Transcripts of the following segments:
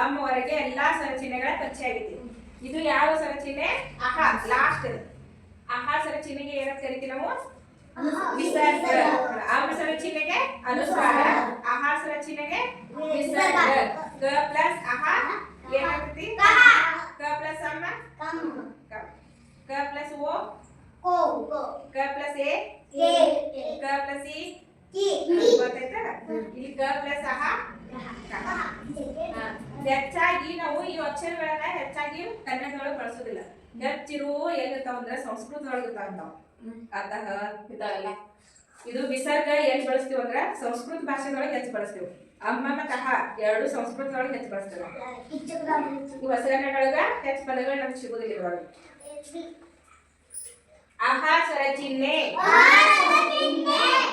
ಅಮ್ಮವರೆಗೆ ಎಲ್ಲಾ ಸ್ವರಚಿಹ್ನೆಗಳ ಪರಿಚಯ ಆಗೈತಿ. ಇದು ಯಾವ ಸ್ವರಚಿಹ್ನೆ? ಅಹ, ಲಾಸ್ಟ್. ಅಹ ಸ್ವರಚಿಹ್ನೆಗೆ ಏನಂತ ಕರಿತೀವಿ ನಾವು? ವಿಸರ್ಗ. ಅಮ್ಮ ಸ್ವರಚಿಹ್ನೆಗೆ ಅನುಸ್ವಾರ, ಅಹ ಸ್ವರಚಿಹ್ನೆಗೆ ವಿಸರ್ಗ. ಕ ಪ್ಲಸ್ ಅಹ ಏನಾಗ್ತೈತಿ? ಕ ಪ್ಲಸ್ ಅಮ್ಮ ಕ ಪ್ಲಸ್ ಓ ಕ ಪ್ಲಸ್ ಎ ಕ ಪ್ಲಸ್ ಇ ಗೊತ್ತಾಯ್ತಾ? ಇಲ್ಲಿ ಕ ಪ್ಲಸ್ ಅಹ ಹೆಚ್ಚಾಗಿ ನಾವು ಈ ಅಕ್ಷರಗಳನ್ನ ಹೆಚ್ಚಾಗಿ ಕನ್ನಡದೊಳಗೆ ಬಳಸೋದಿಲ್ಲ. ಹೆಚ್ಚಿರು ಎಲ್ಲಿರ್ತಾವ ಅಂದ್ರೆ ಸಂಸ್ಕೃತದೊಳಗೆ ಇರ್ತಾವ ನಾವು. ಅತಃ ಇದಾಗಲ್ಲ. ಇದು ವಿಸರ್ಗ ಎಲ್ಲಿ ಬಳಸ್ತೀವಿ ಅಂದ್ರೆ ಸಂಸ್ಕೃತ ಭಾಷೆದೊಳಗೆ ಹೆಚ್ಚು ಬಳಸ್ತೀವಿ. ಅಮ್ಮ ಮತ್ತು ಅಹ ಎರಡು ಸಂಸ್ಕೃತದೊಳಗೆ ಹೆಚ್ಚು ಬಳಸ್ತೀವಿ. ಈ ಹೊಸಗನ್ನಡೊಳಗ ಹೆಚ್ಚು ಪದಗಳು ನಮ್ಗೆ ಸಿಗೋದಿಲ್ಲ ಇವಾಗ. ಅಹ ಸ್ವರಚಿಹ್ನೆ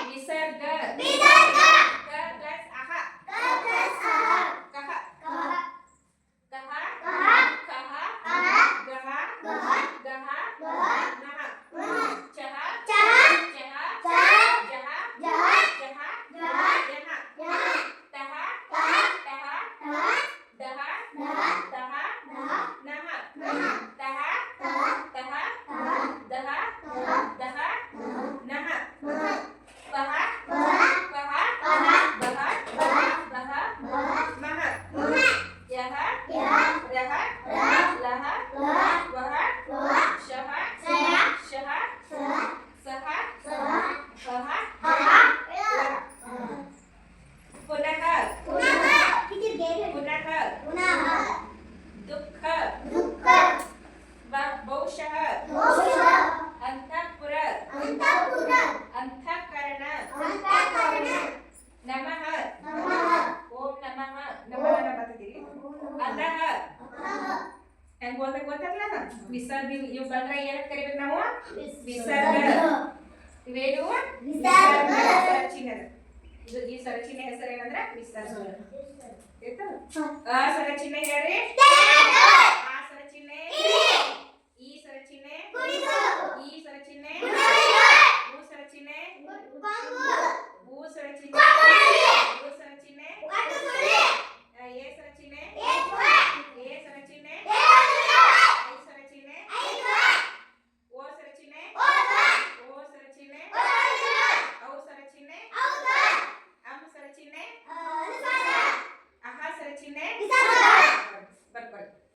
ವಿಸರ್ಗ ಕ ಪ್ಲಸ್ ಅಹ ಕಹ ಕಹ ಕಹ ಗಹ ಗಹ ನಹ ಚಹ ಚಹ ಜಹ ಯಹ ಯಹ ತಹ ತಹ ದಹ ದಹ ನಹ ತಹ ತಹ ದಹ ದಹ ನಹ ಪಹ ಪಹ ಬಹ ಬಹ ಮಹ ಯಹ ರಹ ಲಹ ವಹ ಶಹ ಶಹ ಸಹ ಹಹ ಲಹ. ಪುನಃ ಪುನಃ ದುಃಖ ಬಹುಶಃ ಅಂತಃಪುರ ಅಂತಃಕರಣ ನಮಃ ಓಂ ನಮಃ ನಮಃ ಬರ್ತೈತಿ. ಅಧಃ ಹೆಂಗ್ ಓದ್ಬೇಕು ಗೊತ್ತಾಗ್ಲಲ್ಲ? ವಿಸರ್ಗ ಇವು ಬಂದ್ರೆ ಏನಂತ ಕರಿಬೇಕು ನಾವು? ವಿಸರ್ಗ. ಇವೇನು? ವಿಸರ್ಗ ಸ್ವರಚಿಹ್ನೆ. ಇದು ಈ ಸ್ವರಚಿಹ್ನೆ ಹೆಸರು ಏನಂದ್ರೆ ವಿಸರ್ಗ. ಆ ಸ್ವರಚಿಹ್ನೆ ಹೇಳ್ರಿ. ಆ ಸ್ವರಚಿಹ್ನೆ, ಈ ಸ್ವರಚಿಹ್ನೆ, ಈ ಸ್ವರಚಿಹ್ನೆ, ಉ ಸ್ವರಚಿಹ್ನೆ, ಊ ಸ್ವರಚಿಹ್ನೆ, ಋ ಸ್ವರಚಿಹ್ನೆ, ಎ ಸ್ವರಚಿಹ್ನೆ, ಎ